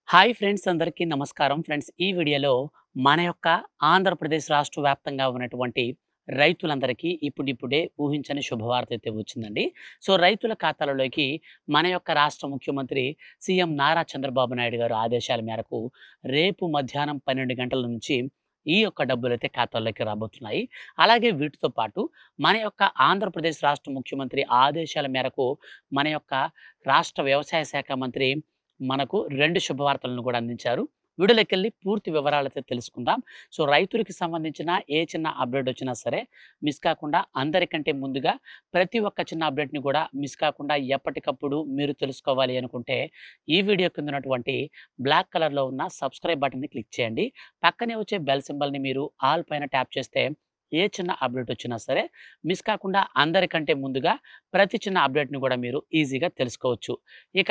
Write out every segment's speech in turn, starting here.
Hi friends, అందరికీ నమస్కారం. Friends, ఈ వీడియోలో మన యొక్క ఆంధ్రప్రదేశ్ రాష్ట్ర వ్యాప్తంగా ఉన్నటువంటి రైతులందరికీ ఇప్పుడిప్పుడే ఊహించని శుభవార్త అయితే వచ్చిందండి. సో రైతుల ఖాతాలలోకి మన యొక్క రాష్ట్ర ముఖ్యమంత్రి సీఎం నారా చంద్రబాబు నాయుడు గారు ఆదేశాల మేరకు రేపు మధ్యాహ్నం 12 గంటల నుంచి ఈ యొక్క డబ్బులైతే ఖాతాల్లోకి రాబోతున్నాయి. అలాగే వీటితో పాటు మన యొక్క ఆంధ్రప్రదేశ్ రాష్ట్ర ముఖ్యమంత్రి ఆదేశాల మేరకు మన యొక్క రాష్ట్ర వ్యవసాయ శాఖ మంత్రి మనకు 2 శుభవార్తలను కూడా అందించారు. వీడియోలోకెళ్ళి పూర్తి వివరాలైతే తెలుసుకుందాం. సో రైతులకి సంబంధించిన ఏ చిన్న అప్డేట్ వచ్చినా సరే మిస్ కాకుండా అందరికంటే ముందుగా ప్రతి ఒక్క చిన్న అప్డేట్‌ని కూడా మిస్ కాకుండా ఎప్పటికప్పుడు మీరు తెలుసుకోవాలి అనుకుంటే ఈ వీడియో కింద ఉన్నటువంటి బ్లాక్ కలర్‌లో ఉన్న సబ్స్క్రైబ్ బటన్‌ని క్లిక్ చేయండి. పక్కనే వచ్చే బెల్ సింబల్‌ని మీరు ఆల్ పైన ట్యాప్ చేస్తే ఏ చిన్న అప్డేట్ వచ్చినా సరే మిస్ కాకుండా అందరికంటే ముందుగా ప్రతి చిన్న అప్డేట్‌ని కూడా మీరు ఈజీగా తెలుసుకోవచ్చు. ఇక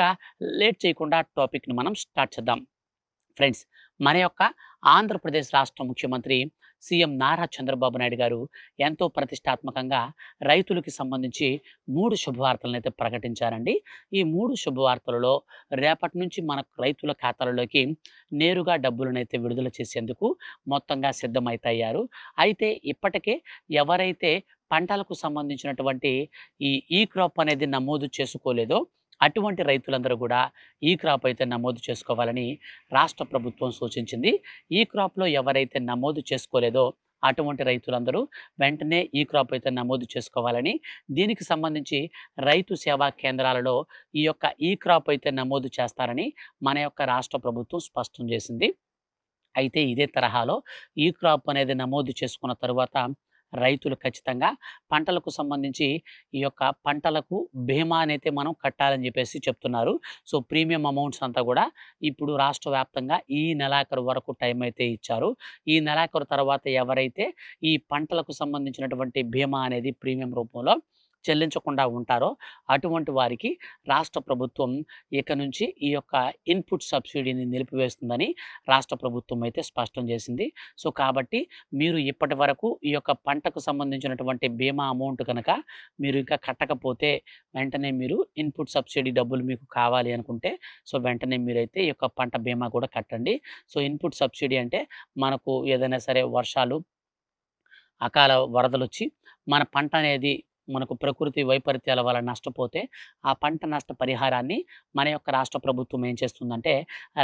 లేట్ చేయకుండా టాపిక్‌ని మనం స్టార్ట్ చేద్దాం. ఫ్రెండ్స్, మన యొక్క ఆంధ్రప్రదేశ్ రాష్ట్ర ముఖ్యమంత్రి సీఎం నారా చంద్రబాబు నాయుడు గారు ఎంతో ప్రతిష్టాత్మకంగా రైతులకి సంబంధించి 3 శుభవార్తలనైతే ప్రకటించారండి. ఈ 3 శుభవార్తలలో రేపటి నుంచి మన రైతుల ఖాతాలలోకి నేరుగా డబ్బులనైతే విడుదల చేసేందుకు మొత్తంగా సిద్ధమైతయ్యారు. అయితే ఇప్పటికే ఎవరైతే పంటలకు సంబంధించినటువంటి ఈ క్రాప్ అనేది నమోదు చేసుకోలేదో అటువంటి రైతులందరూ కూడా ఈ క్రాప్ అయితే నమోదు చేసుకోవాలని రాష్ట్ర ప్రభుత్వం సూచించింది. ఈ క్రాప్‌లో ఎవరైతే నమోదు చేసుకోలేదో అటువంటి రైతులందరూ వెంటనే ఈ క్రాప్ అయితే నమోదు చేసుకోవాలని, దీనికి సంబంధించి రైతు సేవా కేంద్రాలలో ఈ యొక్క ఈ క్రాప్ అయితే నమోదు చేస్తారని మన యొక్క రాష్ట్ర ప్రభుత్వం స్పష్టం చేసింది. అయితే ఇదే తరహాలో ఈ క్రాప్ అనేది నమోదు చేసుకున్న తరువాత రైతులు ఖచ్చితంగా పంటలకు సంబంధించి ఈ యొక్క పంటలకు బీమా అనైతే మనం కట్టాలని చెప్పేసి చెప్తున్నారు. సో ప్రీమియం అమౌంట్స్ అంతా కూడా ఇప్పుడు రాష్ట్ర వ్యాప్తంగా ఈ నెలాఖరు వరకు టైం అయితే ఇచ్చారు. ఈ నెలాఖరు తర్వాత ఎవరైతే ఈ పంటలకు సంబంధించినటువంటి బీమా అనేది ప్రీమియం రూపంలో చెల్లించకుండా ఉంటారో అటువంటి వారికి రాష్ట్ర ప్రభుత్వం ఇక నుంచి ఈ యొక్క ఇన్పుట్ సబ్సిడీని నిలిపివేస్తుందని రాష్ట్ర ప్రభుత్వం అయితే స్పష్టం చేసింది. సో కాబట్టి మీరు ఇప్పటి వరకు ఈ యొక్క పంటకు సంబంధించినటువంటి బీమా అమౌంట్ కనుక మీరు ఇంకా కట్టకపోతే వెంటనే మీరు ఇన్పుట్ సబ్సిడీ డబ్బులు మీకు కావాలి అనుకుంటే సో వెంటనే మీరైతే ఈ యొక్క పంట బీమా కూడా కట్టండి. సో ఇన్పుట్ సబ్సిడీ అంటే మనకు ఏదైనా సరే వర్షాలు, అకాల వరదలొచ్చి మన పంట అనేది మనకు ప్రకృతి వైపరీత్యాల వల్ల నష్టపోతే, ఆ పంట నష్ట పరిహారాన్ని మన యొక్క రాష్ట్ర ప్రభుత్వం ఏం చేస్తుందంటే,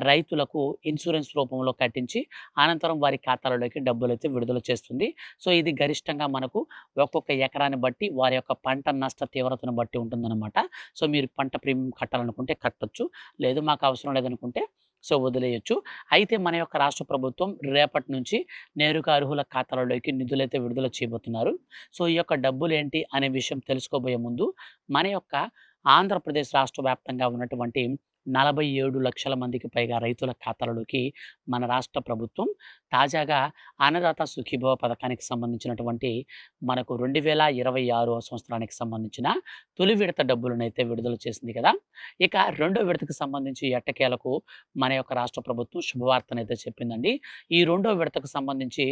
రైతులకు ఇన్సూరెన్స్ రూపంలో కట్టించి, అనంతరం వారి ఖాతాలలోకి డబ్బులైతే విడుదల చేస్తుంది. సో, ఇది గరిష్టంగా మనకు ఒక్కొక్క ఎకరాన్ని బట్టి, వారి యొక్క పంట నష్ట తీవ్రతను బట్టి ఉంటుందన్నమాట. సో, మీరు పంట ప్రీమియం కట్టాలనుకుంటే కట్టొచ్చు. లేదు మాకు అవసరం లేదనుకుంటే సో, వదిలేయొచ్చు. అయితే మన యొక్క రాష్ట్ర ప్రభుత్వం రేపటి నుంచి నేరుగా అర్హుల ఖాతాలలోకి నిధులైతే విడుదల చేయబోతున్నారు. సో, ఈ యొక్క డబ్బులేంటి అనే విషయం తెలుసుకోబోయే ముందు మన యొక్క ఆంధ్రప్రదేశ్ రాష్ట్ర వ్యాప్తంగా ఉన్నటువంటి 47,00,000 మందికి పైగా రైతుల ఖాతాలలోకి మన రాష్ట్ర ప్రభుత్వం తాజాగా అన్నదాత సుఖీభవ పథకానికి సంబంధించినటువంటి మనకు 2026వ సంవత్సరానికి సంబంధించిన తొలి విడత డబ్బులనైతే విడుదల చేసింది కదా! ఇక రెండో విడతకు సంబంధించి ఎట్టకేలకు మన యొక్క రాష్ట్ర ప్రభుత్వం శుభవార్తనైతే చెప్పిందండి. ఈ రెండో విడతకు సంబంధించి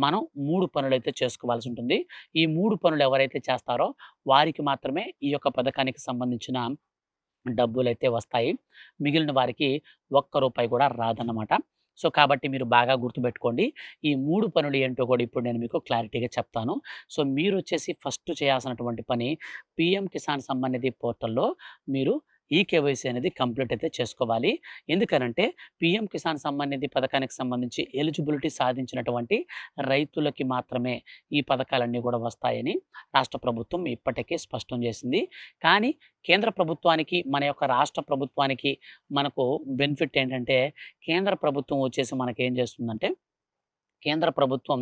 మనం 3 పనులైతే చేసుకోవాల్సి ఉంటుంది. ఈ 3 పనులు ఎవరైతే చేస్తారో వారికి మాత్రమే ఈ యొక్క పథకానికి సంబంధించిన డబ్బులైతే వస్తాయి. మిగిలిన వారికి ఒక్క రూపాయి కూడా రాదన్నమాట. సో, కాబట్టి మీరు బాగా గుర్తుపెట్టుకోండి. ఈ 3 పనులు ఏంటో కూడా ఇప్పుడు నేను మీకు క్లారిటీగా చెప్తాను. సో, మీరొచ్చేసి ఫస్ట్ చేయాల్సినటువంటి పని పీఎం కిసాన్ సమ్మాన్ నిధి పోర్టల్‌లో మీరు ఈకేవైసీ అనేది కంప్లీట్ అయితే చేసుకోవాలి. ఎందుకనంటే పీఎం కిసాన్ సమ్మాన్ నిధి పథకానికి సంబంధించి ఎలిజిబిలిటీ సాధించినటువంటి రైతులకి మాత్రమే ఈ పథకాలన్నీ కూడా వస్తాయని రాష్ట్ర ప్రభుత్వం ఇప్పటికే స్పష్టం చేసింది. కానీ కేంద్ర ప్రభుత్వానికి, మన యొక్క రాష్ట్ర ప్రభుత్వానికి మనకు బెనిఫిట్ ఏంటంటే, కేంద్ర ప్రభుత్వం వచ్చేసి మనకేం చేస్తుందంటే, కేంద్ర ప్రభుత్వం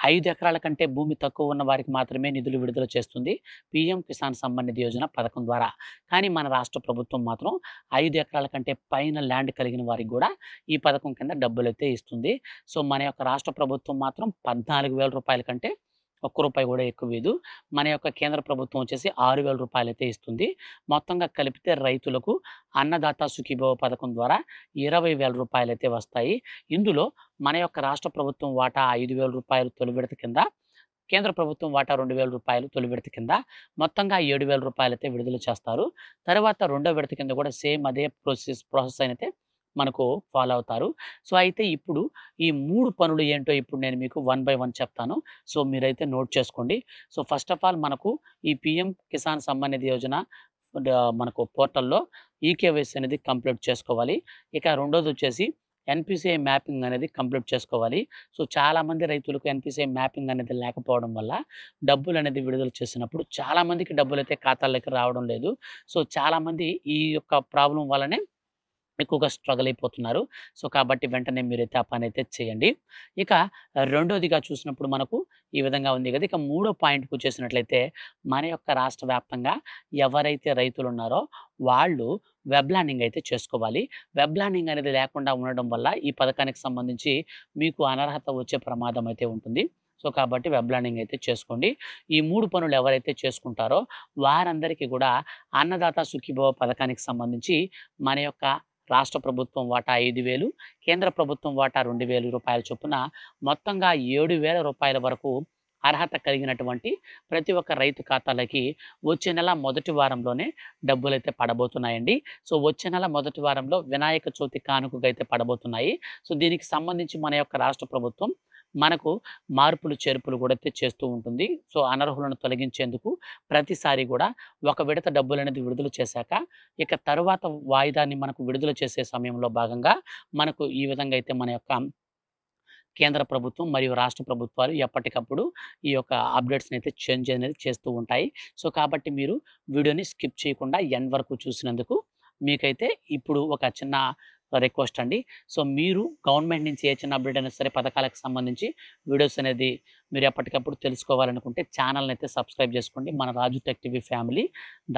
5 ఎకరాల కంటే భూమి తక్కువ ఉన్న వారికి మాత్రమే నిధులు విడుదల చేస్తుంది. పీఎం కిసాన్ సమ్మాన్ నిధి యోజన పథకం ద్వారా. కానీ మన రాష్ట్ర ప్రభుత్వం మాత్రం 5 ఎకరాల కంటే పైన ల్యాండ్ కలిగిన వారికి గూడా ఈ పథకం కింద డబ్బులైతే ఇస్తుంది. సో, మన యొక్క రాష్ట్ర ప్రభుత్వం మాత్రం రూ. 14,000 కంటే ఒక్క రూపాయి కూడా ఎక్కువీదు. మన యొక్క కేంద్ర ప్రభుత్వం వచ్చేసి రూ. 6,000 అయితే ఇస్తుంది. మొత్తంగా కలిపితే రైతులకు అన్నదాత సుఖీభవ పథకం ద్వారా రూ. 20,000 అయితే వస్తాయి. ఇందులో మన యొక్క రాష్ట్ర ప్రభుత్వం వాటా రూ. 5,000 తొలి విడత కింద, కేంద్ర ప్రభుత్వం వాటా రూ. 2,000 తొలి విడత కింద మొత్తంగా రూ. 7,000 అయితే విడుదల చేస్తారు. తర్వాత రెండో విడత కింద కూడా సేమ్ అదే ప్రాసెస్ అయితే మనకు ఫాలో అవుతారు. సో, అయితే ఇప్పుడు ఈ 3 పనులు ఏంటో ఇప్పుడు నేను మీకు వన్ బై వన్ చెప్తాను. సో, మీరైతే నోట్ చేసుకోండి. సో, ఫస్ట్ ఆఫ్ ఆల్ మనకు ఈ పీఎం కిసాన్ సమ్మాన్ నిధి యోజన మనకు పోర్టల్‌లో ఈకేవైసీ అనేది కంప్లీట్ చేసుకోవాలి. ఇక రెండోదొచ్చేసి ఎన్‌పిసిఐ మ్యాపింగ్ అనేది కంప్లీట్ చేసుకోవాలి. సో, చాలామంది రైతులకు ఎన్‌పిసిఐ మ్యాపింగ్ అనేది లేకపోవడం వల్ల డబ్బులనేది విడుదల చేసినప్పుడు చాలామందికి డబ్బులైతే ఖాతాల్లోకి రావడం లేదు. సో, చాలామంది ఈ యొక్క ప్రాబ్లమ్ వల్లనే ఎక్కువగా స్ట్రగల్ అయిపోతున్నారు. సో, కాబట్టి వెంటనే మీరైతే ఆ పనైతే చేయండి. ఇక రెండోదిగా చూసినప్పుడు మనకు ఈ విధంగా ఉంది గదా! ఇక మూడో పాయింట్‌కొచ్చేసినట్లయితే మన యొక్క రాష్ట్ర వ్యాప్తంగా ఎవరైతే రైతులున్నారో వాళ్ళు వెబ్ ల్యాండింగ్ అయితే చేసుకోవాలి. వెబ్ ల్యాండింగ్ అనేది లేకుండా ఉండడం వల్ల ఈ పథకానికి సంబంధించి మీకు అనర్హత వచ్చే ప్రమాదం అయితే ఉంటుంది. సో, కాబట్టి వెబ్ ల్యాండింగ్ అయితే చేసుకోండి. ఈ 3 పనులు ఎవరైతే చేసుకుంటారో వారందరికీ గూడా అన్నదాత సుఖీభవ పథకానికి సంబంధించి మన యొక్క రాష్ట్ర ప్రభుత్వం వాటా 5,000, కేంద్ర ప్రభుత్వం వాటా రూ. 2,000 చొప్పున మొత్తంగా రూ. 7,000 వరకు అర్హత కలిగినటువంటి ప్రతి ఒక్క రైతు ఖాతాలకి వచ్చే నెల మొదటి వారంలోనే డబ్బులైతే పడబోతున్నాయండి. సో, వచ్చే నెల మొదటి వారంలో వినాయక చవితి కానుకగా అయితే పడబోతున్నాయి. సో, దీనికి సంబంధించి మన యొక్క రాష్ట్ర ప్రభుత్వం మనకు మార్పులు, చేర్పులు కూడా అయితే చేస్తూ ఉంటుంది. సో, అనర్హులను తొలగించేందుకు ప్రతిసారి గూడా ఒక విడత డబ్బులనేది విడుదల చేశాక, ఇక తరువాత వాయిదాన్ని మనకు విడుదల చేసే సమయంలో భాగంగా మనకు ఈ విధంగా అయితే మన యొక్క కేంద్ర ప్రభుత్వం మరియు రాష్ట్ర ప్రభుత్వాలు ఎప్పటికప్పుడు ఈ యొక్క అప్డేట్స్‌నైతే చేంజ్ అనేది చేస్తూ ఉంటాయి. సో, కాబట్టి మీరు వీడియోని స్కిప్ చేయకుండా ఎండ్ వరకు చూసినందుకు మీకైతే ఇప్పుడు ఒక చిన్న రిక్వెస్ట్ అండి. సో, మీరు గవర్నమెంట్ నుంచి ఏ చిన్న అప్డేట్ అయినా సరే పథకాలకు సంబంధించి వీడియోస్ అనేది మీరు ఎప్పటికప్పుడు తెలుసుకోవాలనుకుంటే ఛానల్‌నైతే సబ్స్క్రైబ్ చేసుకోండి. మన రాజు టెక్ టీవీ ఫ్యామిలీ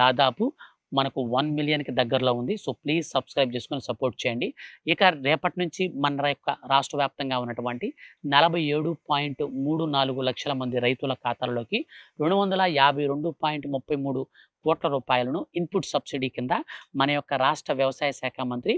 దాదాపు మనకు 1,000,000కి దగ్గరలో ఉంది. సో, ప్లీజ్ సబ్స్క్రైబ్ చేసుకొని సపోర్ట్ చేయండి. ఇక రేపటి నుంచి మన యొక్క రాష్ట్ర వ్యాప్తంగా ఉన్నటువంటి 47.34 లక్షల మంది రైతుల ఖాతాల్లోకి రూ. 252.33 కోట్ల రూపాయలను ఇన్‌పుట్ సబ్సిడీ కింద మన యొక్క రాష్ట్ర వ్యవసాయ శాఖ మంత్రి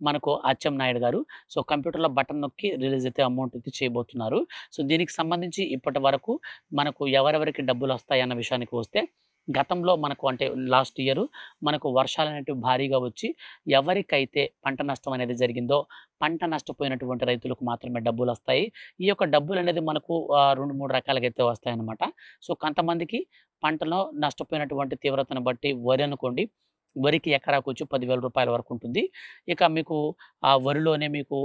మనకు అచ్చెన్నాయుడు గారు సో, కంప్యూటర్‌లో బటన్ నొక్కి రిలీజ్ అయితే అమౌంట్ అయితే చేయబోతున్నారు. సో, దీనికి సంబంధించి ఇప్పటి వరకు మనకు ఎవరెవరికి డబ్బులొస్తాయన్న విషయానికి వస్తే గతంలో మనకు అంటే లాస్ట్ ఇయర్ మనకు వర్షాలనేటివి భారీగా వచ్చి ఎవరికైతే పంట నష్టం అనేది జరిగిందో, పంట నష్టపోయినటువంటి రైతులకు మాత్రమే డబ్బులొస్తాయి. ఈ యొక్క డబ్బులనేది మనకు 2, 3 రకాలుగా అయితే వస్తాయన్నమాట. సో, కొంతమందికి పంటలో నష్టపోయినటువంటి తీవ్రతను బట్టి వరి అనుకోండి, వరికి ఎకరాకొచ్చి రూ. 10,000 వరకు ఉంటుంది. ఇక మీకు ఆ వరిలోనే మీకు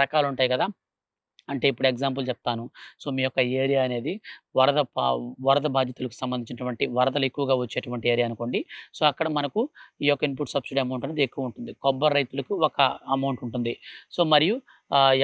రకాలుంటాయి గదా! అంటే ఇప్పుడు ఎగ్జాంపుల్ చెప్తాను. సో, మీ యొక్క ఏరియా అనేది వరద పా వరద బాధితులకు సంబంధించినటువంటి వరదలు ఎక్కువగా వచ్చేటువంటి ఏరియా అనుకోండి. సో, అక్కడ మనకు ఈ యొక్క ఇన్‌పుట్ సబ్సిడీ అమౌంట్ అనేది ఎక్కువ ఉంటుంది. కొబ్బరి రైతులకు ఒక అమౌంట్ ఉంటుంది. సో, మరియు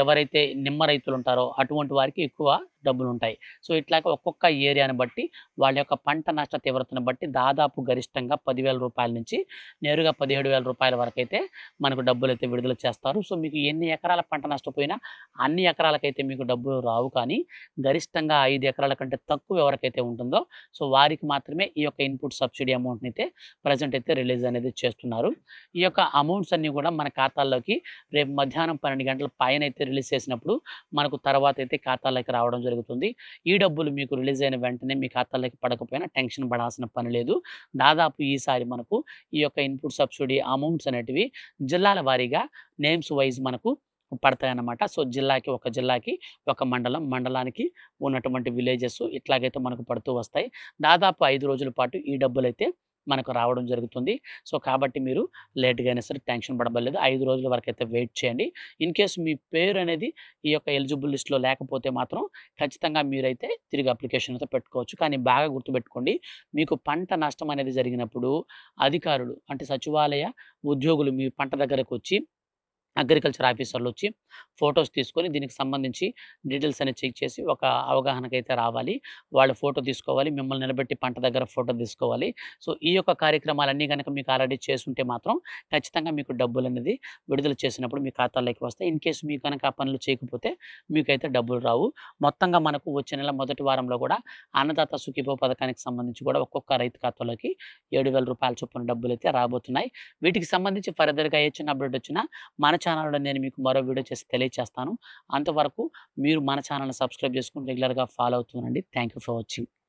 ఎవరైతే నిమ్మ రైతులుంటారో అటువంటి వారికి ఎక్కువ డబ్బులుంటాయి. సో, ఇట్లాగ ఒక్కొక్క ఏరియాని బట్టి వాళ్ళ యొక్క పంట నష్ట తీవ్రతను బట్టి దాదాపు గరిష్టంగా రూ. 10,000 నుంచి నేరుగా రూ. 17,000 వరకైతే మనకు డబ్బులైతే విడుదల చేస్తారు. సో, మీకు ఎన్ని ఎకరాల పంట నష్టపోయినా అన్ని ఎకరాలకైతే మీకు డబ్బులు రావు కానీ, గరిష్టంగా 5 ఎకరాల కంటే తక్కువ ఎవరికైతే ఉంటుందో, సో, వారికి మాత్రమే ఈ యొక్క ఇన్‌పుట్ సబ్సిడీ అమౌంట్‌నైతే ప్రెజెంట్ అయితే రిలీజ్ అనేది చేస్తున్నారు. ఈ యొక్క అమౌంట్స్ అన్నీ కూడా మన ఖాతాల్లోకి రేపు మధ్యాహ్నం 12 గంటల పైనైతే రిలీజ్ చేసినప్పుడు మనకు తర్వాత అయితే ఖాతాలోకి రావడం జరుగుతుంది. ఈ డబ్బులు మీకు రిలీజ్ అయిన వెంటనే మీ ఖాతాలోకి పడకపోయినా టెన్షన్ పడాల్సిన పని లేదు. దాదాపు ఈసారి మనకు ఈ యొక్క ఇన్‌పుట్ సబ్సిడీ అమౌంట్స్ అనేటివి జిల్లాల వారీగా నేమ్స్ వైస్ మనకు పడతాయన్నమాట. సో, ఒక జిల్లాకి ఒక మండలం, మండలానికి ఉన్నటువంటి విలేజెస్ ఇట్లాగైతే మనకు పడుతూ వస్తాయి. దాదాపు 5 రోజుల పాటు ఈ డబ్బులైతే మనకు రావడం జరుగుతుంది. సో, కాబట్టి మీరు లేట్‌గా అయినా సరే టెన్షన్ పడబల్లేదు. 5 రోజుల వరకైతే వెయిట్ చేయండి. ఇన్ కేస్ మీ పేరనేది ఈ యొక్క ఎలిజిబుల్ లిస్ట్‌లో లేకపోతే మాత్రం ఖచ్చితంగా మీరైతే తిరిగి అప్లికేషన్ అయితే పెట్టుకోవచ్చు. కానీ బాగా గుర్తుపెట్టుకోండి. మీకు పంట నష్టం అనేది జరిగినప్పుడు అధికారులు అంటే సచివాలయ ఉద్యోగులు మీ పంట దగ్గరకొచ్చి అగ్రికల్చర్ ఆఫీసర్‌లొచ్చి ఫోటోస్ తీసుకొని దీనికి సంబంధించి డీటెయిల్స్ అనేది చెక్ చేసి ఒక అవగాహనకైతే రావాలి. వాళ్ళు ఫోటో తీసుకోవాలి. మిమ్మల్ని నిలబెట్టి పంట దగ్గర ఫోటో తీసుకోవాలి. సో, ఈ యొక్క కార్యక్రమాలన్నీ గనక మీకు ఆల్రెడీ చేసుంటే మాత్రం ఖచ్చితంగా మీకు డబ్బులనేది విడుదల చేసినప్పుడు మీ ఖాతాల్లోకి వస్తాయి. ఇన్ కేస్ మీకు గనక ఆ పనులు చేయకపోతే మీకైతే డబ్బులు రావు. మొత్తంగా మనకు వచ్చే నెల మొదటి వారంలో కూడా అన్నదాత సుఖీభవ పథకానికి సంబంధించి కూడా ఒక్కొక్క రైతు ఖాతాలోకి రూ. 7,000 చొప్పున డబ్బులైతే రాబోతున్నాయి. వీటికి సంబంధించి ఫర్దర్‌గా ఏ చిన్న అప్డేట్ వచ్చినా మన ఛానల్‌లో నేను మీకు మరో వీడియో చేసి తెలియచేస్తాను. అంతవరకు మీరు మన ఛానల్‌ని సబ్స్క్రైబ్ చేసుకొని రెగ్యులర్‌గా ఫాలో అవుతూ ఉండండి. Thank you for watching.